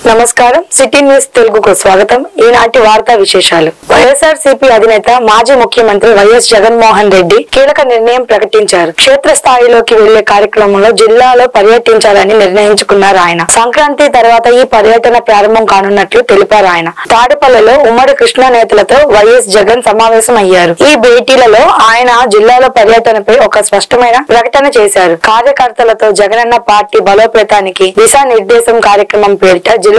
నమస్కారం city news తెలుగుకు స్వాగతం. ఈనాటి వార్తా విశేషాలు. వైఎస్ఆర్సీపీ అధినేత మాజీ ముఖ్యమంత్రి వైఎస్ జగన్మోహన్ రెడ్డి కీలక నిర్ణయం ప్రకటించారు. క్షేత్రస్థాయిలోకి వెళ్లే కార్యక్రమంలో జిల్లాలో పర్యటించాలని నిర్ణయించుకున్నారు ఆయన. సంక్రాంతి తర్వాత ఈ పర్యటన ప్రారంభం కానున్నట్లు తెలిపారు ఆయన. తాడేపల్లిలో ఉమ్మడి కృష్ణా నేతలతో వైఎస్ జగన్ సమావేశం అయ్యారు. ఈ భేటీలలో ఆయన జిల్లాలో పర్యటనపై ఒక స్పష్టమైన ప్రకటన చేశారు. కార్యకర్తలతో జగనన్న పార్టీ బలోపేతానికి దిశానిర్దేశం కార్యక్రమం పేరిట జిల్లాలకు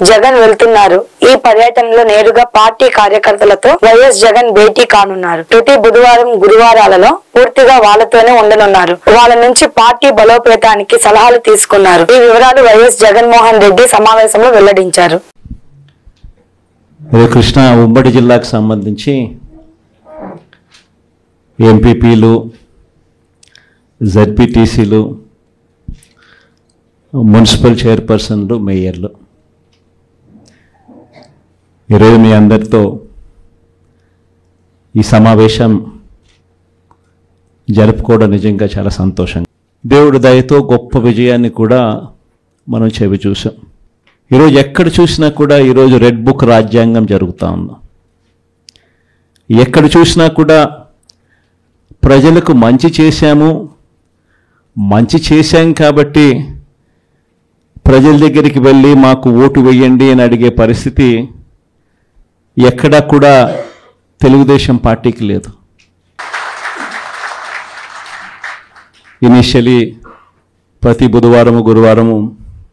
జగన్ వెళ్తున్నారు. ఈ పర్యటనలో నేరుగా పార్టీ కార్యకర్తలతో వైఎస్ జగన్ భేటీ కానున్నారు. ప్రతి బుధవారం గురువారాలలో పూర్తిగా వాళ్ళతోనే ఉండనున్నారు. వాళ్ళ నుంచి పార్టీ బలోపేతానికి సలహాలు తీసుకున్నారు. ఈ వివరాలు వైఎస్ జగన్మోహన్ రెడ్డి సమావేశంలో వెల్లడించారు. కృష్ణా ఉమ్మడి జిల్లాకు సంబంధించి ఎంపీపీలు, జెడ్పీటీసీలు, మున్సిపల్ చైర్పర్సన్లు, మేయర్లు ఈరోజు మీ అందరితో ఈ సమావేశం జరుపుకోవడం నిజంగా చాలా సంతోషంగా. దేవుడి దయతో గొప్ప విజయాన్ని కూడా మనం చెవి చూసాం. ఈరోజు ఎక్కడ చూసినా కూడా ఈరోజు రెడ్ బుక్ రాజ్యాంగం జరుగుతూ ఉంది. ఎక్కడ చూసినా కూడా ప్రజలకు మంచి చేశాం కాబట్టి ప్రజల దగ్గరికి వెళ్ళి మాకు ఓటు వేయండి అని అడిగే పరిస్థితి ఎక్కడా కూడా తెలుగుదేశం పార్టీకి లేదు. ఇనిషియలీ ప్రతి బుధవారము గురువారము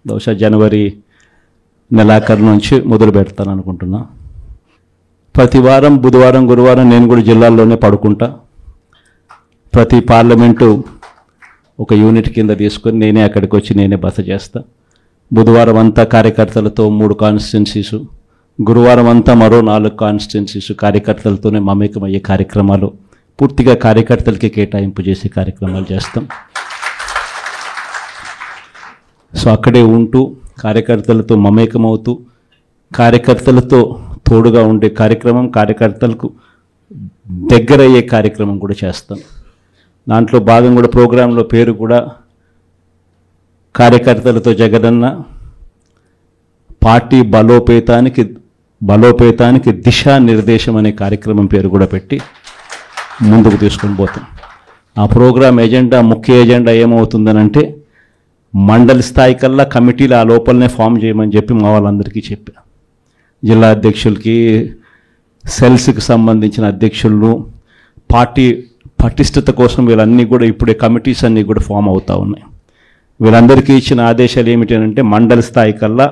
బహుశా జనవరి నెలాఖరు నుంచి మొదలు పెడతాను అనుకుంటున్నా. ప్రతి వారం బుధవారం గురువారం నేను కూడా జిల్లాల్లోనే పడుకుంటా. ప్రతి పార్లమెంటు ఒక యూనిట్ కింద తీసుకొని నేనే అక్కడికి వచ్చి నేనే బస చేస్తా. బుధవారం అంతా కార్యకర్తలతో 3 కాన్స్టిట్యున్సీసు, గురువారం అంతా మరో 4 కాన్స్టిట్యున్సీసు కార్యకర్తలతోనే మమేకమయ్యే కార్యక్రమాలు, పూర్తిగా కార్యకర్తలకి కేటాయింపు చేసే కార్యక్రమాలు చేస్తాం. సో అక్కడే ఉంటూ కార్యకర్తలతో మమేకమవుతూ కార్యకర్తలతో తోడుగా ఉండే కార్యక్రమం, కార్యకర్తలకు దగ్గరయ్యే కార్యక్రమం కూడా చేస్తాం. దాంట్లో భాగం కూడా ప్రోగ్రాంలో పేరు కూడా కార్యకర్తలతో జగనన్న పార్టీ బలోపేతానికి దిశానిర్దేశం అనే కార్యక్రమం పేరు కూడా పెట్టి ముందుకు తీసుకొని పోతాం. ఆ ప్రోగ్రాం ఎజెండా, ముఖ్య ఎజెండా ఏమవుతుందనంటే మండలి స్థాయి కల్లా కమిటీలు ఆ లోపలనే ఫామ్ చేయమని చెప్పి మా వాళ్ళందరికీ చెప్పా. జిల్లా అధ్యక్షులకి, సెల్స్కి సంబంధించిన అధ్యక్షులను, పార్టీ పటిష్టత కోసం వీళ్ళన్నీ కూడా ఇప్పుడే కమిటీస్ అన్నీ కూడా ఫామ్ అవుతూ ఉన్నాయి. వీళ్ళందరికీ ఇచ్చిన ఆదేశాలు ఏమిటంటే మండలి స్థాయి కల్లా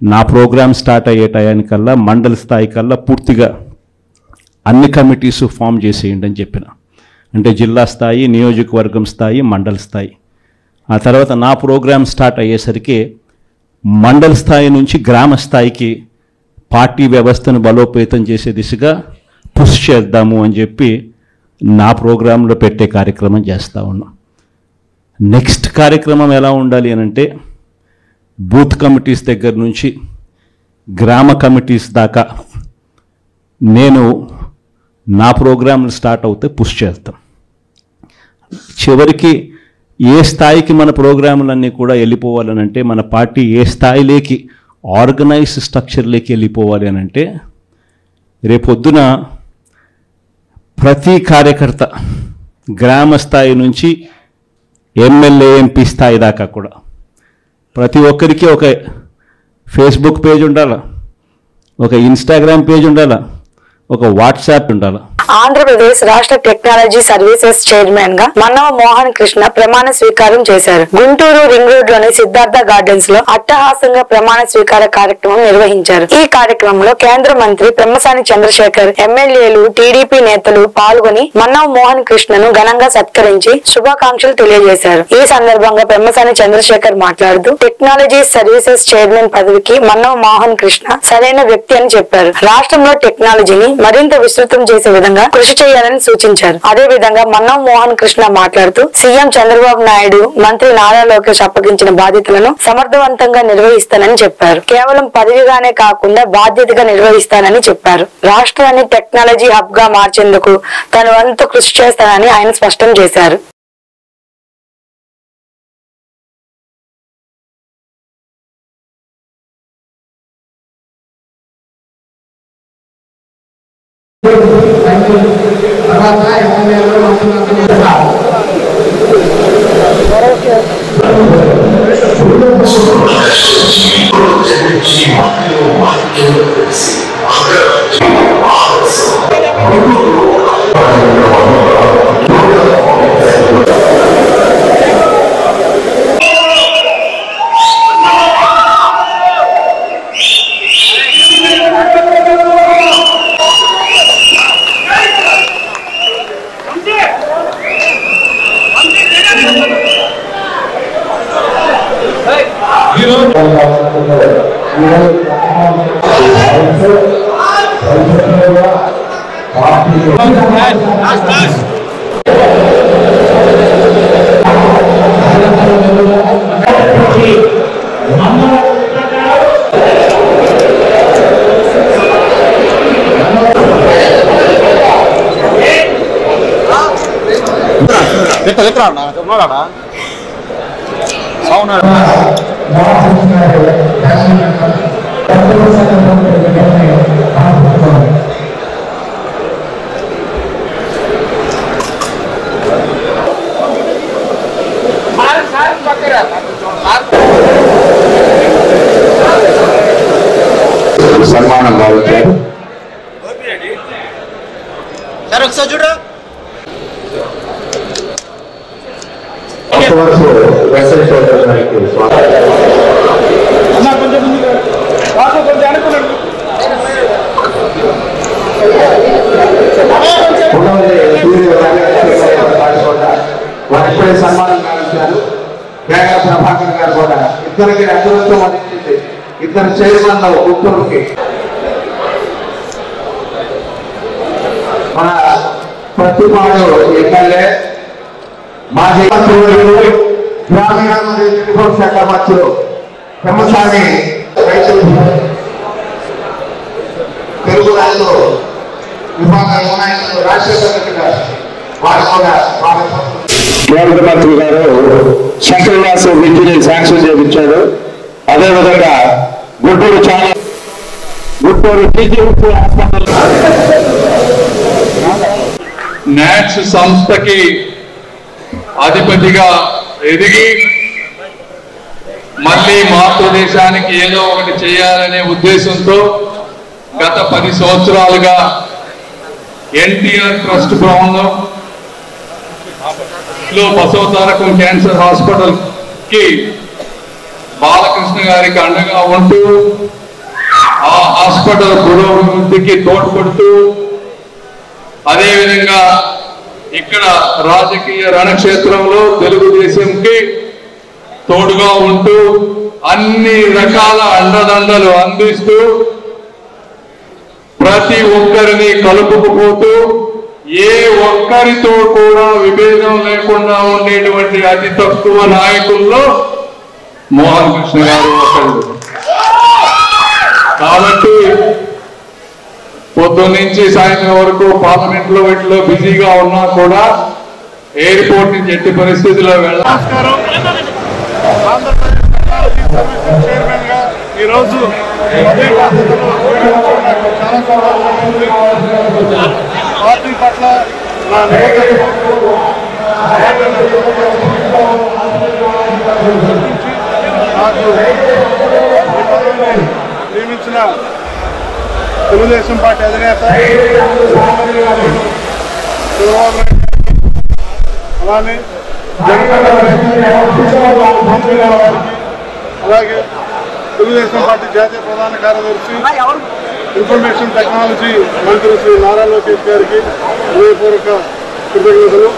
నా ప్రోగ్రాం స్టార్ట్ అయ్యే టయానికల్లా మండలి స్థాయి కల్లా పూర్తిగా అన్ని కమిటీస్ ఫామ్ చేసేయండి అని చెప్పిన. అంటే జిల్లా స్థాయి, నియోజకవర్గం స్థాయి, మండలి స్థాయి. ఆ తర్వాత నా ప్రోగ్రాం స్టార్ట్ అయ్యేసరికి మండల స్థాయి నుంచి గ్రామ స్థాయికి పార్టీ వ్యవస్థను బలోపేతం చేసే దిశగా పుష్ చేద్దాము అని చెప్పి నా ప్రోగ్రాంలో పెట్టే కార్యక్రమం చేస్తూ ఉన్నాం. నెక్స్ట్ కార్యక్రమం ఎలా ఉండాలి అని అంటే బూత్ కమిటీస్ దగ్గర నుంచి గ్రామ కమిటీస్ దాకా నేను నా ప్రోగ్రాంలు స్టార్ట్ అవుతే పుష్ చేస్తాం. చివరికి ఏ స్థాయికి మన ప్రోగ్రాములన్నీ కూడా వెళ్ళిపోవాలని అంటే, మన పార్టీ ఏ స్థాయిలోకి ఆర్గనైజ్ స్ట్రక్చర్లోకి వెళ్ళిపోవాలి అని అంటే, రేపొద్దున ప్రతి కార్యకర్త గ్రామ స్థాయి నుంచి ఎమ్మెల్యే, ఎంపీ స్థాయి దాకా కూడా ప్రతి ఒక్కరికి ఒక ఫేస్బుక్ పేజ్ ఉండాలా, ఒక ఇన్స్టాగ్రామ్ పేజ్ ఉండాలా, ఒక వాట్సాప్ ఉండాలా. ఆంధ్రప్రదేశ్ రాష్ట్ర టెక్నాలజీ సర్వీసెస్ చైర్మన్ గా మన్నవ మోహన్ కృష్ణ ప్రమాణ స్వీకారం చేశారు. గుంటూరు రింగ్ రోడ్ లోని సిద్ధార్థ గార్డెన్స్ లో అట్టహాసంగా ప్రమాణ స్వీకార కార్యక్రమం నిర్వహించారు. ఈ కార్యక్రమంలో కేంద్ర మంత్రి పెమ్మసాని చంద్రశేఖర్, ఎమ్మెల్యేలు, టీడీపీ నేతలు పాల్గొని మన్నవ మోహన్ కృష్ణను ఘనంగా సత్కరించి శుభాకాంక్షలు తెలియజేశారు. ఈ సందర్భంగా పెమ్మసాని చంద్రశేఖర్ మాట్లాడుతూ టెక్నాలజీ సర్వీసెస్ చైర్మన్ పదవికి మన్నవ మోహన్ కృష్ణ సరైన వ్యక్తి అని చెప్పారు. రాష్ట్రంలో టెక్నాలజీని మరింత విస్తృతం చేసే విధంగా కృషి చేయాలని సూచించారు. అదే విధంగా మన్నవ మోహన్ కృష్ణ మాట్లాడుతూ సీఎం చంద్రబాబు నాయుడు, మంత్రి నారా లోకేష్ అప్పగించిన బాధ్యతలను సమర్థవంతంగా నిర్వహిస్తానని చెప్పారు. కేవలం పదవిగానే కాకుండా బాధ్యతగా నిర్వహిస్తానని చెప్పారు. రాష్ట్రాన్ని టెక్నాలజీ హబ్ గా మార్చేందుకు తన వంతు కృషి చేస్తానని ఆయన స్పష్టం చేశారు. సన్మానం కావచ్చు సార్ ఒకసారి చూడు వారిపై సన్మానం కావించారు. వేగ ప్రభాకర్ గారు కూడా ఇద్దరికి అదృష్టం అందించింది. ఇద్దరు చైర్మన్లు గుంటూరుకి మన ప్రతిపాడు ఎమ్మెల్యే మాజీ మంత్రులు గ్రామీణ మరియు యూనిఫామ్ శాఖ మంత్రులు పెమ్మసాని తెలుగు రాష్ట్ర విభాగ నాయకులు రాజశేఖర గారు వారు కూడా కేంద్ర మంత్రి గారు సెంట్రల్ క్లాస్ విద్యని శాంక్షన్ చేయించాడు. అదేవిధంగా గుంటూరు హాస్పిటల్ నాట్స్ సంస్థకి అధిపతిగా ఎదిగి మళ్ళీ మాతృదేశానికి ఏదో ఒకటి చేయాలనే ఉద్దేశంతో గత 10 సంవత్సరాలుగా ఎన్టీఆర్ ట్రస్ట్ భవన్లో బసవతారకం క్యాన్సర్ హాస్పిటల్ కి బాలకృష్ణ గారికి అండగా ఉంటూ ఆ హాస్పిటల్ పురోభివృద్ధికి తోడ్పడుతూ అదేవిధంగా ఇక్కడ రాజకీయ రణక్షేత్రంలో తెలుగుదేశంకి తోడుగా ఉంటూ అన్ని రకాల అండదండలు అందిస్తూ ప్రతి ఒక్కరిని కలుపుకుపోతూ ఏ ఒక్కరితో కూడా విభేదం లేకుండా ఉండేటువంటి అతి తక్కువ నాయకుల్లో మోహన్ కృష్ణ గారు ఒకరు. కాబట్టి పొద్దున్న నుంచి సాయంత్రం వరకు పార్లమెంట్ లో వీటిలో బిజీగా ఉన్నా కూడా ఎయిర్పోర్ట్ నుంచి ఎట్టి పరిస్థితుల్లో వెళ్ళాలి. ఈరోజు పార్టీ పట్ల నాకు నియమించిన తెలుగుదేశం పార్టీ అధినేత చంద్రబాబు నాయుడు అలానే అలాగే తెలుగుదేశం పార్టీ జాతీయ ప్రధాన కార్యదర్శి ఇన్ఫర్మేషన్ టెక్నాలజీ మంత్రి శ్రీ నారా లోకేష్ గారికి హృదయపూర్వక కృతజ్ఞతలు.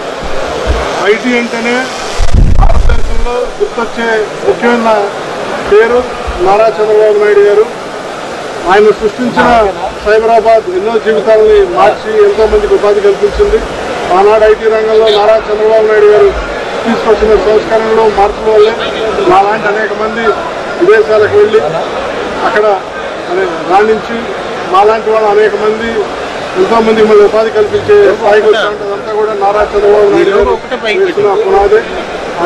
ఐటీ అంటేనే భారతదేశంలో గుర్తొచ్చే ముఖ్యమైన పేరు నారా చంద్రబాబు నాయుడు గారు. ఆయన సృష్టించిన సైబరాబాద్ ఎన్నో జీవితాలని మార్చి ఎంతో మందికి ఉపాధి కల్పించింది. ఆనాడు ఐటీ రంగంలో నారా చంద్రబాబు నాయుడు గారు తీసుకొచ్చిన సంస్కరణలు మార్పుల వల్లే మాలాంటి అనేక మంది విదేశాలకు వెళ్ళి అక్కడ రాణించి మాలాంటి వాళ్ళు అనేక మంది ఎంతో మందికి మళ్ళీ ఉపాధి కల్పించే స్థాయికి వచ్చినదంతా కూడా నారా చంద్రబాబు నాయుడు గారు వేసిన పునాదే. ఆ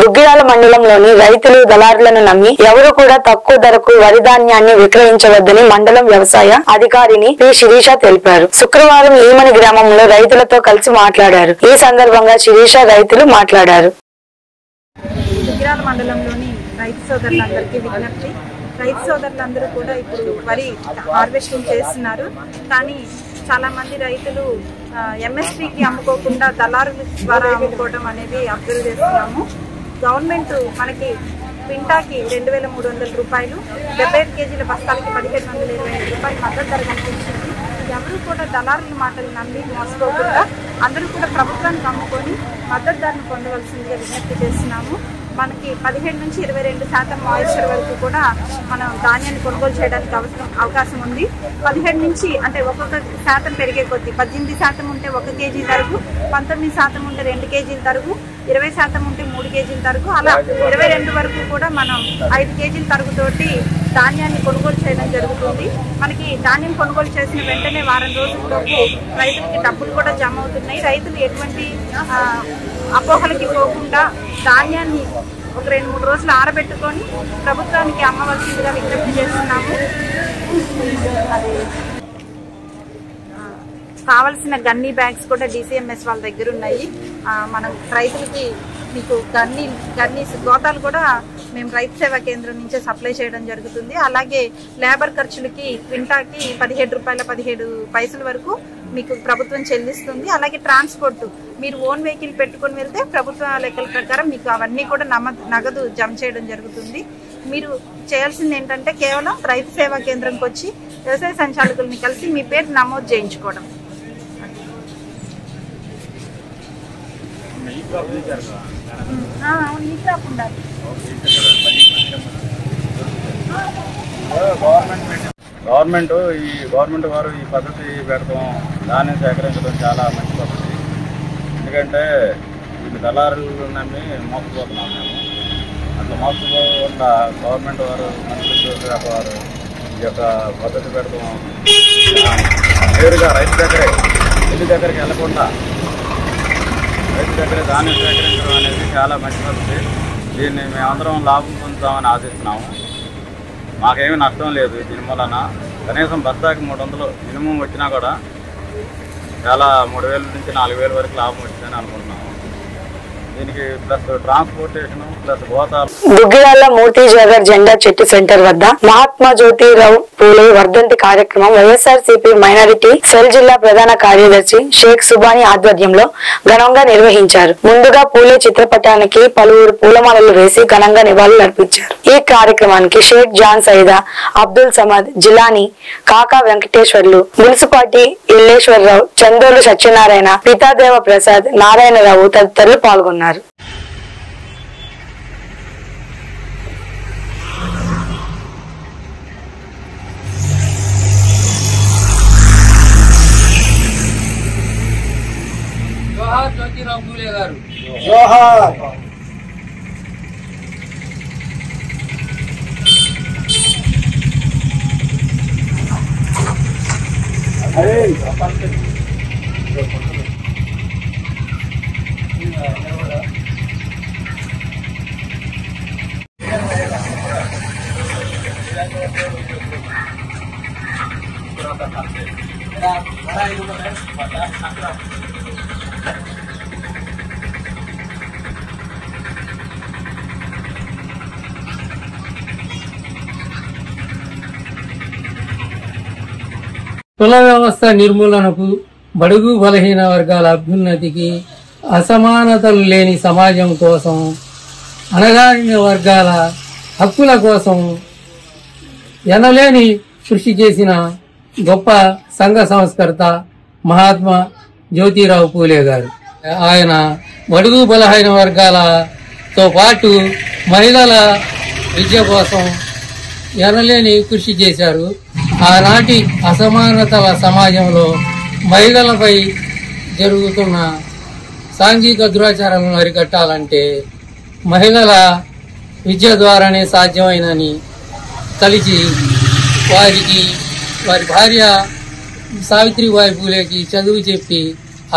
దుగ్గిరాల మండలంలోని రైతులు దళారులను నమ్మి ఎవరు కూడా తక్కువ ధరకు వరి ధాన్యాన్ని విక్రయించవద్దని మండలం వ్యవసాయ అధికారిని పి శిరీష తెలిపారు. శుక్రవారం ఈమని గ్రామంలో రైతులతో కలిసి మాట్లాడారు. ఈ సందర్భంగా శిరీష రైతులు మాట్లాడారు. దుగ్గిరాల మండలంలోని రైతు సోదరులందరికీ విజ్ఞప్తి. రైతు సోదరులందరూ కూడా ఇప్పుడు వరి హార్వెస్టింగ్ చేస్తున్నారు. కానీ చాలా మంది రైతులు ఎంఎస్పీకి అమ్ముకోకుండా దళారుల ద్వారా అమ్ముకోవడం అనేది అబ్జర్వ్ చేస్తున్నాము. గవర్నమెంట్ మనకి క్వింటాకి 2300 రూపాయలు, 75 కేజీల బస్తాలకి 1725 రూపాయలు మద్దతు ధర కనిపించింది. ఎవరు కూడా దళారుల మాటలు నమ్మి మోసపోకుండా అందరూ కూడా ప్రభుత్వానికి అమ్ముకొని మద్దతు ధరను పొందవలసిందిగా విజ్ఞప్తి చేస్తున్నాము. మనకి 17 నుంచి 22% మాయిశ్చర్ వరకు కూడా మనం ధాన్యాన్ని కొనుగోలు చేయడానికి అవకాశం ఉంది. 17 నుంచి అంటే ఒక్కొక్క శాతం పెరిగే కొద్దీ 18% ఉంటే 1 కేజీ తరుగు, 19% ఉంటే 2 కేజీల తరుగు, 20% ఉంటే 3 కేజీల తరుగు, అలా 22 వరకు కూడా మనం 5 కేజీల తరుగుతోటి ధాన్యాన్ని కొనుగోలు చేయడం జరుగుతుంది. మనకి ధాన్యం కొనుగోలు చేసిన వెంటనే వారం రోజుల్లోపు రైతులకి డబ్బులు కూడా జమ అవుతున్నాయి. రైతులు ఎటువంటి అపోహలకి పోకుండా ధాన్యాన్ని ఒక 2-3 రోజులు ఆరబెట్టుకొని ప్రభుత్వానికి అమ్మవలసిందిగా విజ్ఞప్తి చేస్తున్నాము. కావలసిన గన్నీ బ్యాగ్స్ కూడా DCMS వాళ్ళ దగ్గర ఉన్నాయి. మనం రైతులకి మీకు గన్నీ గోతాలు కూడా మేము రైతు సేవా కేంద్రం నుంచే సప్లై చేయడం జరుగుతుంది. అలాగే లేబర్ ఖర్చులకి క్వింటాకి 17 రూపాయల 17 పైసల వరకు మీకు ప్రభుత్వం చెల్లిస్తుంది. అలాగే ట్రాన్స్పోర్ట్ మీరు ఓన్ వెహికల్ పెట్టుకొని వెళ్తే ప్రభుత్వ లెక్కల ప్రకారం మీకు అవన్నీ కూడా నగదు జమ చేయడం జరుగుతుంది. మీరు చేయాల్సింది ఏంటంటే కేవలం రైతు సేవా కేంద్రంకి వచ్చి వ్యవసాయ సంచాలకుల్ని కలిసి మీ పేరు నమోదు చేయించుకోవడం. అవును, ఈ క్రాప్ ఉండాలి. గవర్నమెంట్ వారు ఈ పద్ధతి పెడతాం, ధాన్యం సేకరించడం చాలా మంచి పద్ధతి. ఎందుకంటే వీళ్ళు దళారులు నమ్మి మోసపోతున్నాం మేము. అట్లా మోసపోకుండా గవర్నమెంట్ వారు మంత్రి వారు ఈ యొక్క పద్ధతి పెడతాం నేరుగా రైతు దగ్గరే ఇల్లు దగ్గరికి వెళ్లకుండా రైతు దగ్గర ధాన్యం సేకరించడం అనేది చాలా మంచి పద్ధతి. దీన్ని మేమందరం లాభం పొందుతామని ఆశిస్తున్నాము. మాకేమీ నష్టం లేదు. దీని వలన కనీసం బస్తాకి 300 మినిమం వచ్చినా కూడా చాలా 3000 నుంచి 4000 వరకు లాభం వచ్చిందని అనుకుంటున్నాము. దీనికి ప్లస్ ట్రాన్స్పోర్టేషన్ ప్లస్ గోతాలు. దుగ్గిరాల మూర్తి జగర్ జెండా చెట్టు సెంటర్ వద్ద మహాత్మా జ్యోతిరావు పూలే వర్ధంతి కార్యక్రమం వైఎస్ఆర్సీపీ మైనారిటీ సెల్ జిల్లా ప్రధాన కార్యదర్శి షేక్ సుబానీ ఆధ్వర్యంలో ఘనంగా నిర్వహించారు. ముందుగా పూలే చిత్రపటానికి పలువురు పూలమాలలు వేసి ఘనంగా నివాళులు అర్పించారు. ఈ కార్యక్రమానికి షేక్ జాన్ సైదా, అబ్దుల్ సమద్, జిలానీ, కాకా వెంకటేశ్వర్లు, మున్సిపాలిటీ ఇల్లేశ్వరరావు, చందోలు సత్యనారాయణ, పితాదేవ ప్రసాద్, నారాయణరావు తదితరులు పాల్గొన్నారు. జోహార్ జ్యోతిరావు పూలే గారు. జోహార్. కుల వ్యవస్థ నిర్మూలనకు, బడుగు బలహీన వర్గాల అభ్యున్నతికి, అసమానతలు లేని సమాజం కోసం, అణగారిన వర్గాల హక్కుల కోసం ఎనలేని కృషి చేసిన గొప్ప సంఘ సంస్కర్త మహాత్మా జ్యోతిరావు పూలే గారు. ఆయన బడుగు బలహీన వర్గాలతో పాటు మహిళల విద్య కోసం ఎనలేని కృషి చేశారు. ఆనాటి అసమానతల సమాజంలో మహిళలపై జరుగుతున్న సాంఘిక దురాచారాలను అరికట్టాలంటే మహిళల విద్య ద్వారానే సాధ్యమైనని తలిచి వారి భార్య సావిత్రిబాయి పూలేకి చదువు చెప్పి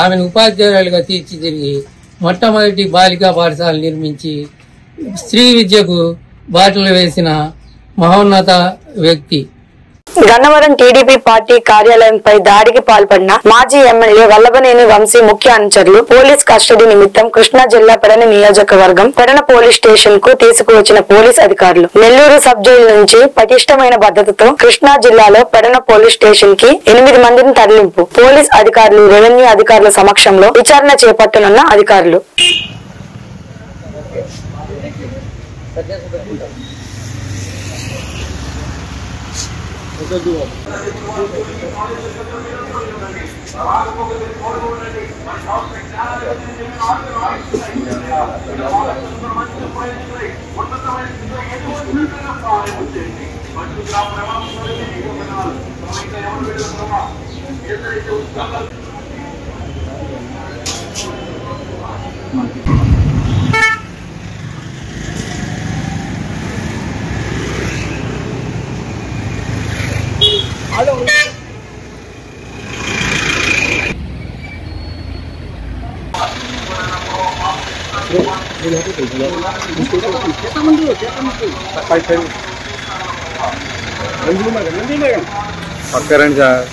ఆమెను ఉపాధ్యాయులుగా తీర్చిదిద్ది మొట్టమొదటి బాలికా పాఠశాల నిర్మించి స్త్రీ విద్యకు బాటలు వేసిన మహోన్నత వ్యక్తి. గన్నవరం టీడీపీ పార్టీ కార్యాలయంపై దాడికి పాల్పడిన మాజీ ఎమ్మెల్యే వల్లభనేని వంశీ ముఖ్య అనుచరులు పోలీస్ కస్టడీ నిమిత్తం కృష్ణా జిల్లా పెడన నియోజకవర్గం పెడన పోలీస్ స్టేషన్ కు తీసుకువచ్చిన పోలీస్ అధికారులు. నెల్లూరు సబ్ జైలు నుంచి పటిష్టమైన భద్రతతో కృష్ణా జిల్లాలో పెడన పోలీస్ స్టేషన్ కి 8 మందిని తరలింపు. పోలీస్ అధికారులు, రెవెన్యూ అధికారుల సమక్షంలో విచారణ చేపట్టనున్న అధికారులు. పక్కరండి సార్.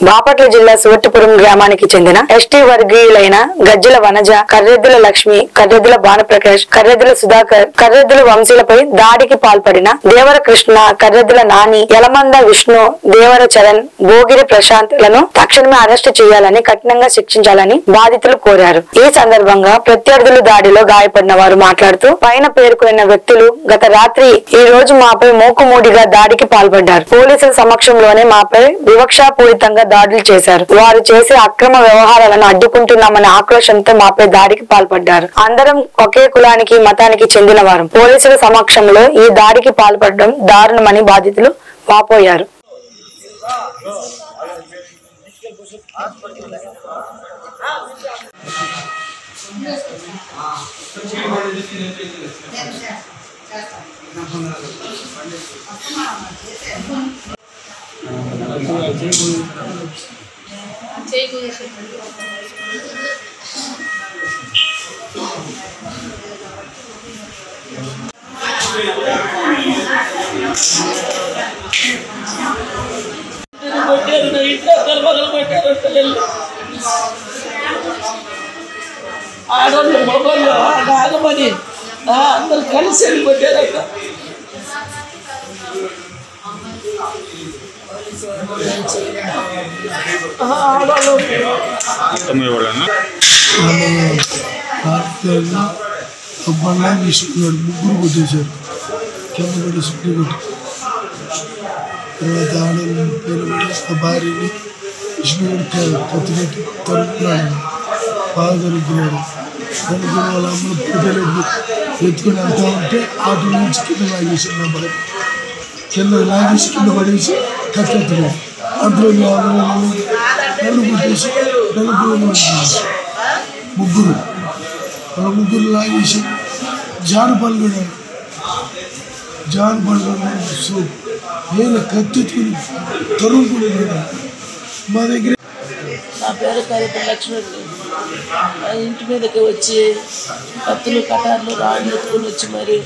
బాపట్ల జిల్లా శివట్టిపురం గ్రామానికి చెందిన ఎస్టీ వర్గీయులైన గజ్జల వనజ, కర్రెద్దుల లక్ష్మి, కర్రెద్దుల భానుప్రకాష్, కర్రెద్దుల సుధాకర్, కర్రెద్దుల వంశీలపై దాడికి పాల్పడిన దేవర కృష్ణ, కర్రెద్దుల నాని, యలమంద విష్ణు, దేవర చరణ్, భోగిరి ప్రశాంత్ లను తక్షణమే అరెస్టు చేయాలని, కఠినంగా శిక్షించాలని బాధితులు కోరారు. ఈ సందర్భంగా ప్రత్యర్థుల దాడిలో గాయపడిన వారు మాట్లాడుతూ పైన పేర్కొన్న వ్యక్తులు గత రాత్రి ఈ రోజు మాపై మూకుమూడిగా దాడికి పాల్పడ్డారు. పోలీసుల సమక్షంలోనే మాపై వివక్షాపూరితంగా దాడులు చేశారు. వారు చేసే అక్రమ వ్యవహారాలను అడ్డుకుంటున్నామనే ఆక్రోశంతో మాపై దాడికి పాల్పడ్డారు. అందరం ఒకే కులానికి, మతానికి చెందిన వారు. పోలీసుల సమక్షంలో ఈ దాడికి పాల్పడడం దారుణమని బాధితులు వాపోయారు. ఆడవాళ్ళు మొబైల్లో ఆగమని అందరు కలిసి వెళ్ళిపోయారట. అబ్బాయి విష్ణుడు ముగ్గురు కొట్టేశారు. కింద పడి సుప్రీ కొట్టి తర్వాత ఆడవాళ్ళని పేరు భార్యని విష్ణుడు కత్తి పెట్టి తరుపుతున్నాడు. బాగా దొరుకుతున్నాడు. అనుకున్న వాళ్ళ అమ్మలు పిల్లలు ఎత్తుకుని వెళ్తా ఉంటే ఆటో నుంచి కింద లాగేసి అబ్బాయి కింద లాగేసి కింద పడేసి కత్తెత్తున్నాడు. అందులో నన్ను కొట్టేసి ముగ్గురు వాళ్ళ ముగ్గురు లాగేసి జాన్ పల్గొని నేను కత్తిని తరుముకునేది మా దగ్గర. నా పేరు కవిత లక్ష్మి. ఇంటి మీదకి వచ్చి కత్తులు కటార్లు రాళ్ళు ఎత్తుకొని వచ్చి మరి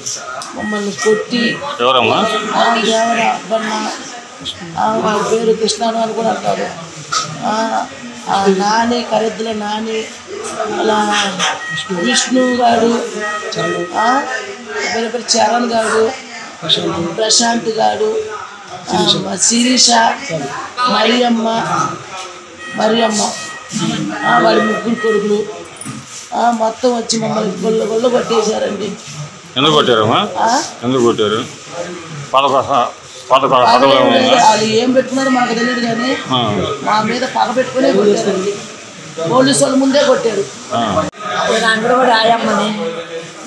మమ్మల్ని కొట్టి దేవరా అబ్బన్న వాళ్ళ పేరు కృష్ణాను అని కూడా అంటారు. నాని కరెద్దుల నాని అలా విష్ణు గారు పేరు చరణ్ గారు ప్రశాంత్ గారు శిరీష మరియమ్మ వాళ్ళ ముగ్గురు కొడుకులు మొత్తం వచ్చి మమ్మల్ని గొల్ల కొట్టేశారండి. ఎందుకు కొట్టారమ్మా? ఎందుకు కొట్టారు? వాళ్ళు ఏం పెట్టుకున్నారో మాకు తెలియదు కానీ మా మీద పగ పెట్టుకునే కొట్టారండి. పోలీసు వాళ్ళు ముందే కొట్టారు. నేను అంగన్వాడి ఆయమ్మని.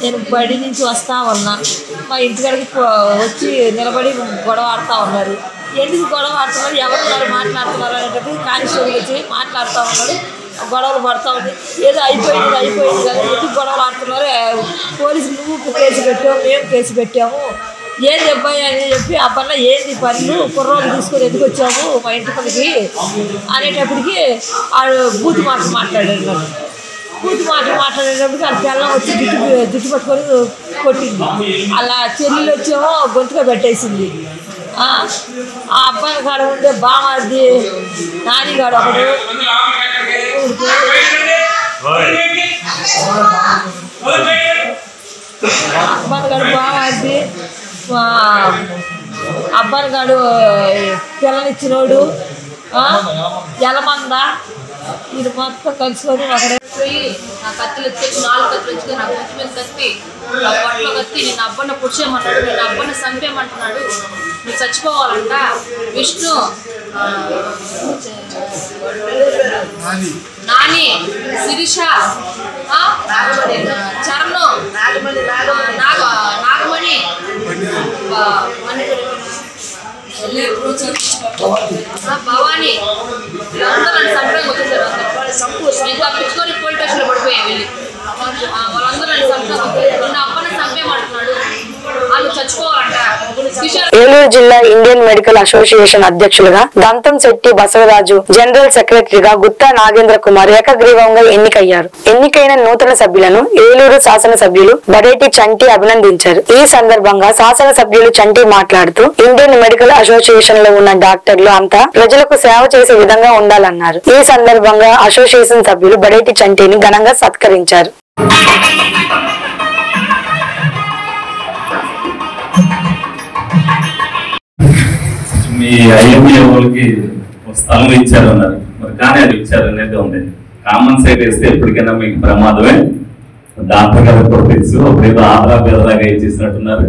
నేను బడి నుంచి వస్తా ఉన్నా, మా ఇంటికాడికి వచ్చి నిలబడి గొడవ ఆడుతూ ఉన్నారు. ఎందుకు గొడవ ఆడుతున్నారు, ఎవరున్నారు మాట్లాడుతున్నారు అనేటప్పుడు కానిస్టేబుల్ వచ్చి మాట్లాడుతూ ఉన్నాడు. గొడవలు పడుతూ ఉంది. ఏదో అయిపోయింది కదా, ఎందుకు గొడవలు ఆడుతున్నారు, పోలీసులు నువ్వు కేసు పెట్టావు మేము కేసు పెట్టాము, ఏంది అబ్బాయి అని చెప్పి ఆ పనులు ఏంది పనులు కుర్రోళ్ళు తీసుకొని ఎందుకు వచ్చాము మా ఇంటి పనికి అనేటప్పటికి ఆడు బూతు మాటలు మాట్లాడాడు. బూతు మాటలు మాట్లాడేటప్పటికి అది పిల్లం వచ్చి జుట్టు పట్టుకొని కొట్టింది. అలా చెల్లెలు వచ్చేమో గొంతుగా పెట్టేసింది. ఆ అబ్బాయి కాడ ఉండే బామాది నానిగాడు ఒకడు, అబ్బాయి గారు బామాది అబ్బాయి గారు పిల్లనిచ్చినోడు ఎలమంద ఇది మొత్తం కలుసుకొని ఒకడే పోయి నా కత్తులు ఎత్తుకొచ్చి 4 కత్తులు వచ్చి నా గొంతు మీద కత్తి నా పొట్టలో కత్తి నేను అబ్బన్న పుడిచేయమన్నాడు, నేను అబ్బన్న చంపేయమంటున్నాడు, నువ్వు చచ్చిపోవాలంట. విష్ణు నాని శిరీష చరణ్ నాగమణి భవాని అందరూ నన్ను చంపడానికి వచ్చేసారు. నేను తప్పించుకొని పోలీస్ స్టేషన్లో పడిపోయా వెళ్ళి. వాళ్ళందరూ నన్ను చంపడానికి నిన్న అప్పని చంపేయమంటున్నాడు, వాళ్ళు చచ్చిపోవాలంట. ఏలూరు జిల్లా ఇండియన్ మెడికల్ అసోసియేషన్ అధ్యక్షులుగా దంతం శెట్టి బసవరాజు, జనరల్ సెక్రటరీగా గుత్తా నాగేంద్ర కుమార్ ఏకగ్రీవంగా ఎన్నికయ్యారు. ఎన్నికైన నూతన సభ్యులను ఏలూరు శాసనసభ్యులు బడేటి చంటి అభినందించారు. ఈ సందర్భంగా శాసనసభ్యులు చంటి మాట్లాడుతూ ఇండియన్ మెడికల్ అసోసియేషన్ లో ఉన్న డాక్టర్లు అంతా ప్రజలకు సేవ చేసే విధంగా ఉండాలన్నారు. ఈ సందర్భంగా అసోసియేషన్ సభ్యులు బడేటి చంటిని ఘనంగా సత్కరించారు. మీ ఐఎంఏ వాళ్ళకి స్థలం ఇచ్చారు అన్నారు, మరి కానీ అది ఇచ్చారు అనేది ఉంది. కామన్ సైట్ వేస్తే ఎప్పటికైనా మీకు ప్రమాదమే. డాక్టర్ గారికి కూడా తెలుసు, అప్పుడేదో ఆంధ్రా పేదలాగా ఇచ్చేసినట్టున్నారు.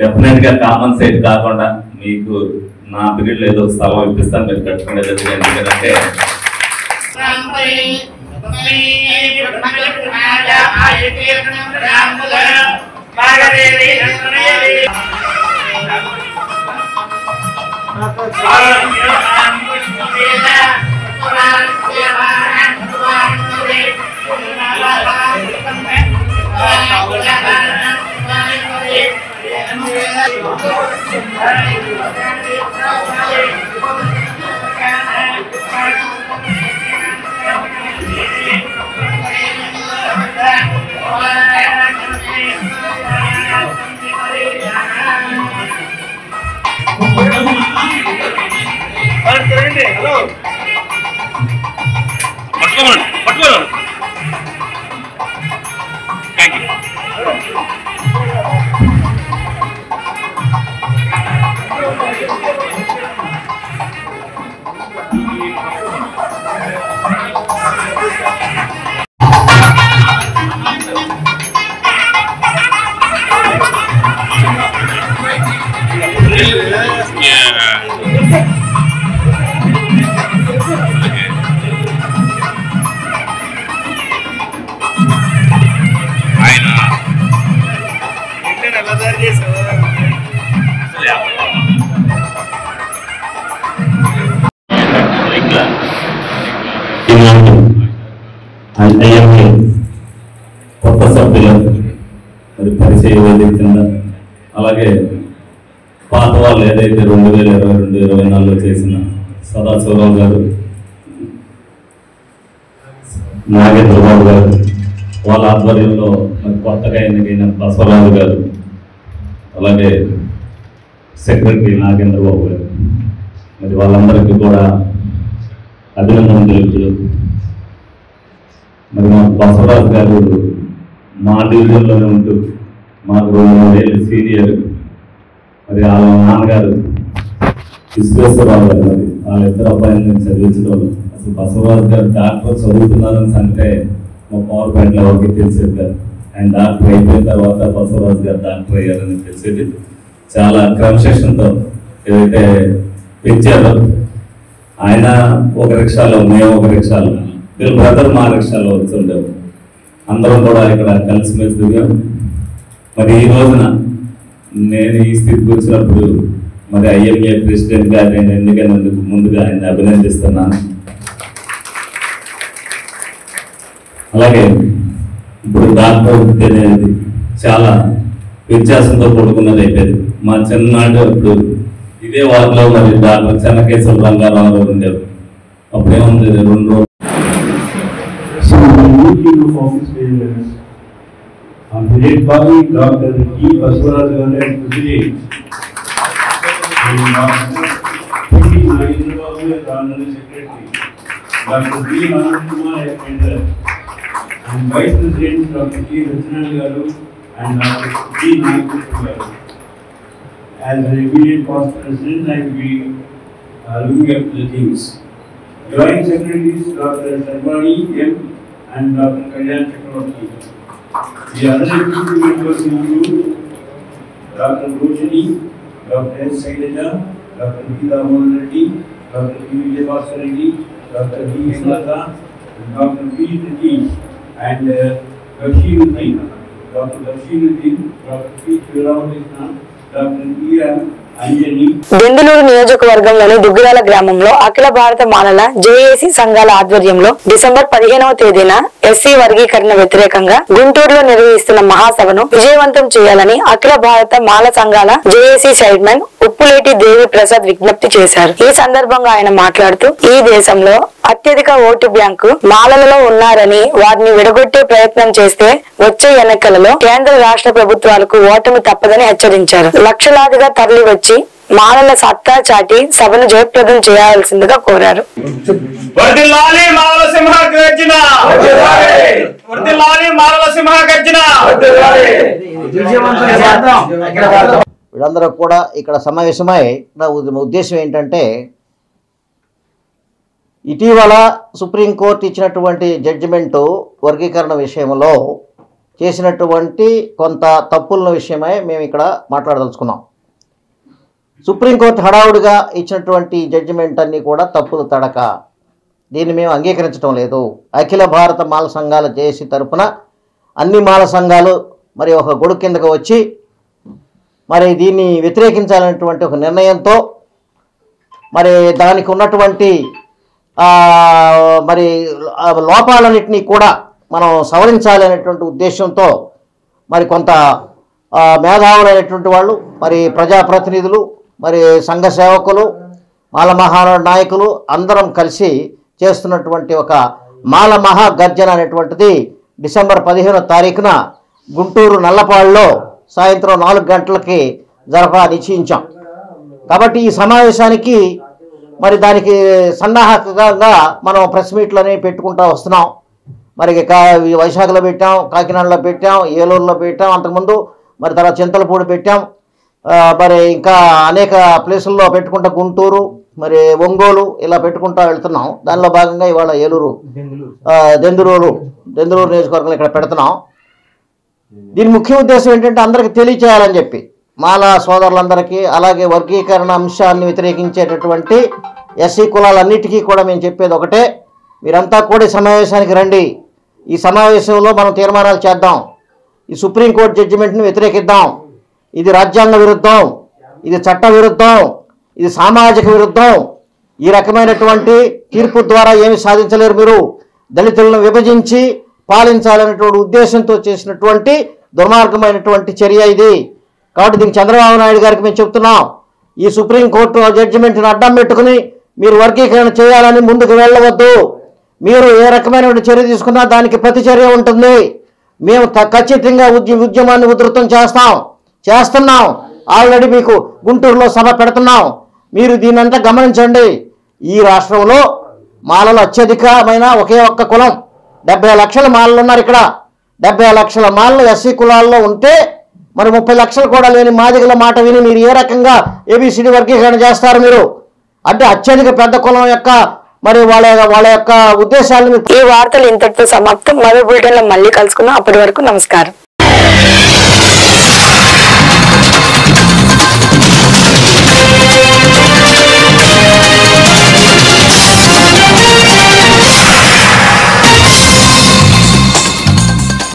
డెఫినెట్ గా కామన్ సైట్ కాకుండా మీకు నా పీరియడ్లో ఏదో స్థలం ఇప్పిస్తాను, మీరు కట్టుకునేది. ఎందుకంటే ఈనాటి ఐఎంఏ కొత్త సభ్యులు మరి పరిచయ వేదిక కింద, అలాగే పాత వాళ్ళు ఏదైతే 2022-24లో చేసిన సదాశివరావు గారు, నాగేంద్రబాబు గారు, వాళ్ళ ఆధ్వర్యంలో మరి కొత్తగా ఎన్నికైన బసవరాజు గారు, అలాగే సెక్రటరీ నాగేంద్రబాబు గారు, మరి వాళ్ళందరికీ కూడా అభినందనలు తెలుపుతూ, మరి మా బసవరాజు గారు మా డివిజన్లోనే ఉంటూ మాకు 2-3 ఏళ్ళు సీనియర్. మరి వాళ్ళ నాన్నగారు విశ్వేశ్వరరావు గారు, మరి వాళ్ళిద్దరు అబ్బాయిని నేను చదివించడం, అసలు బసవరాజు గారు డాక్టర్ చదువుతున్నారని అంటే మా పవర్ పాయింట్లో ఎవరికి తెలిసేది కాదు. ఆయన డాక్టర్ అయిపోయిన తర్వాత బసవరాజు గారు డాక్టర్ అయ్యారని తెలిసేది. చాలా క్రమశిక్షణతో ఏదైతే పెంచారో, ఆయన ఒక రిక్షాలో, మేము ఒక రిక్షాలో, వీళ్ళ బ్రదర్ మా రిక్షాలో వస్తుండేవు. అందరం కూడా ఇక్కడ కలిసిమెలిసి దిగాం. మరి ఈ రోజున నేను ఈ స్థితికి వచ్చినప్పుడు మరి ఐఎంఏ ప్రెసిడెంట్గా నేను ఎన్నికైనందుకు ముందుగా ఆయన అభినందిస్తున్నాను. అలాగే ఇప్పుడు డాక్టర్ వృత్తి అనేది చాలా వ్యత్యాసంతో కూడుకున్నది అయిపోయింది. మా చిన్ననాడు అప్పుడు ఇదే వార్డులో మరి డాక్టర్ చెన్నకేశ్వర రంగారావు గారు ఉండేవారు. అప్పుడేముంది 2 రోజులు. డాక్టర్ ఈ బసవరాజు గారు president, Nagendrababu garu secretary, doctor B Anand Kumar and Vice President Dr. K. Rachinal Garu and Dr. G. Naikupur Garu. As an immediate past President, I will be looking at the things. Joint Secretaries Dr. Sarvani M. and Dr. Kalyan Chakravarti. The other executive members include Dr. Roshini, Dr. S. Sailaja, Dr. Geeta Mohan Reddy, Dr. P. Vijayabhasar Reddy, Dr. D. Hemlata, and Dr. P. Nitish, and Bashiruddin, Dr. Bashiruddin, Dr. P. Chiramakrishna, Dr. E. M. Anjani. Denduluru నియోజకవర్గంలోని దుగ్గిరాల గ్రామంలో అఖిల భారత మాలల JAC సంఘాల ఆధ్వర్యంలో December 15వ తేదీన SC వర్గీకరణ వ్యతిరేకంగా గుంటూరులో నిర్వహిస్తున్న మహాసభను విజయవంతం చేయాలని అఖిల భారత మాల సంఘాల జేఏసీ చైర్మన్ ఉప్పులేటి దేవి ప్రసాద్ విజ్ఞప్తి చేశారు. ఈ సందర్భంగా ఆయన మాట్లాడుతూ, ఈ దేశంలో అత్యధిక ఓటు బ్యాంకు మాలలలో ఉన్నారని, వారిని విడగొట్టే ప్రయత్నం చేస్తే వచ్చే ఎన్నికలలో కేంద్ర రాష్ట్ర ప్రభుత్వాలకు ఓటమి తప్పదని హెచ్చరించారు. లక్షలాదిగా తరలి వచ్చి మాలల సత్తా చాటి సభను జయప్రదం చేయాల్సిందిగా కోరారు. వీళ్ళందరూ కూడా ఇక్కడ సమావేశమై నా ఉద్దేశం ఏంటంటే, ఇటీవల సుప్రీంకోర్టు ఇచ్చినటువంటి జడ్జిమెంటు వర్గీకరణ విషయంలో చేసినటువంటి కొంత తప్పుల విషయమై మేము ఇక్కడ మాట్లాడదలుచుకున్నాం. సుప్రీంకోర్టు హడావుడిగా ఇచ్చినటువంటి జడ్జిమెంట్ అన్నీ కూడా తప్పులు తడక, దీన్ని మేము అంగీకరించడం లేదు. అఖిల భారత మాల సంఘాల జేఏసీ తరఫున అన్ని మాల సంఘాలు మరి ఒక గొడుగు కిందకు వచ్చి మరి దీన్ని వ్యతిరేకించాలనేటువంటి ఒక నిర్ణయంతో మరి దానికి ఉన్నటువంటి మరి లోపాలన్నింటినీ కూడా మనం సవరించాలి అనేటువంటి ఉద్దేశంతో మరి కొంత మేధావులైనటువంటి వాళ్ళు, మరి ప్రజాప్రతినిధులు, మరి సంఘ సేవకులు, మాల మహానాడు నాయకులు అందరం కలిసి చేస్తున్నటువంటి ఒక మాల మహాగర్జన అనేటువంటిది డిసెంబర్ 15వ తారీఖున గుంటూరు నల్లపాడులో సాయంత్రం 4 గంటలకి నిశ్చయించాం. కాబట్టి ఈ సమావేశానికి మరి దానికి సన్నాహకంగా మనం ప్రెస్ మీట్లని పెట్టుకుంటూ వస్తున్నాం. మరి వైశాఖలో పెట్టాం, కాకినాడలో పెట్టాం, ఏలూరులో పెట్టాం, అంతకుముందు మరి తర్వాత చింతలపూడి పెట్టాం, మరి ఇంకా అనేక ప్లేసుల్లో పెట్టుకుంటా, గుంటూరు, మరి ఒంగోలు ఇలా పెట్టుకుంటూ వెళ్తున్నాం. దానిలో భాగంగా ఇవాళ ఏలూరు, దెందులూరు నియోజకవర్గంలో ఇక్కడ పెడుతున్నాం. దీని ముఖ్య ఉద్దేశం ఏంటంటే అందరికీ తెలియచేయాలని చెప్పి, మాలా సోదరులందరికీ, అలాగే వర్గీకరణ అంశాన్ని వ్యతిరేకించేటటువంటి ఎస్సీ కులాలన్నిటికీ కూడా మేము చెప్పేది ఒకటే, మీరంతా కూడా సమావేశానికి రండి. ఈ సమావేశంలో మనం తీర్మానాలు చేద్దాం. ఈ సుప్రీంకోర్టు జడ్జిమెంట్ని వ్యతిరేకిద్దాం. ఇది రాజ్యాంగ విరుద్ధం, ఇది చట్ట విరుద్ధం, ఇది సామాజిక విరుద్ధం. ఈ రకమైనటువంటి తీర్పు ద్వారా ఏమి సాధించలేరు. మీరు దళితులను విభజించి పాలించాలనేటువంటి ఉద్దేశంతో చేసినటువంటి దుర్మార్గమైనటువంటి చర్య ఇది. కాబట్టి దీనికి చంద్రబాబు నాయుడు గారికి మేము చెప్తున్నాం, ఈ సుప్రీంకోర్టు జడ్జిమెంట్ని అడ్డం పెట్టుకుని మీరు వర్గీకరణ చేయాలని ముందుకు వెళ్ళవద్దు. మీరు ఏ రకమైనటువంటి చర్య తీసుకున్నా దానికి ప్రతి చర్య ఉంటుంది. మేము ఖచ్చితంగా ఉద్యమాన్ని ఉధృతం చేస్తున్నాం. ఆల్రెడీ మీకు గుంటూరులో సభ పెడుతున్నాం. మీరు దీనంతా గమనించండి. ఈ రాష్ట్రంలో మాలలు అత్యధికమైన ఒకే ఒక్క కులం, 70 లక్షల మాలలు ఉన్నారు. ఇక్కడ 70 లక్షల మాలలు ఎస్సీ కులాల్లో ఉంటే మరి 30 లక్షలు కూడా లేని మాదిగల మాట విని మీరు ఏ రకంగా ఏబిసిడి వర్గీకరణ చేస్తారు? మీరు అంటే అత్యధిక పెద్ద కులం యొక్క మరి వాళ్ళ యొక్క ఉద్దేశాలను. ఈ వార్తలు ఇంతటితో సమాప్తం. మరో బులెటిన్లో మళ్ళీ కలుసుకుందాం. అప్పటి వరకు నమస్కారం.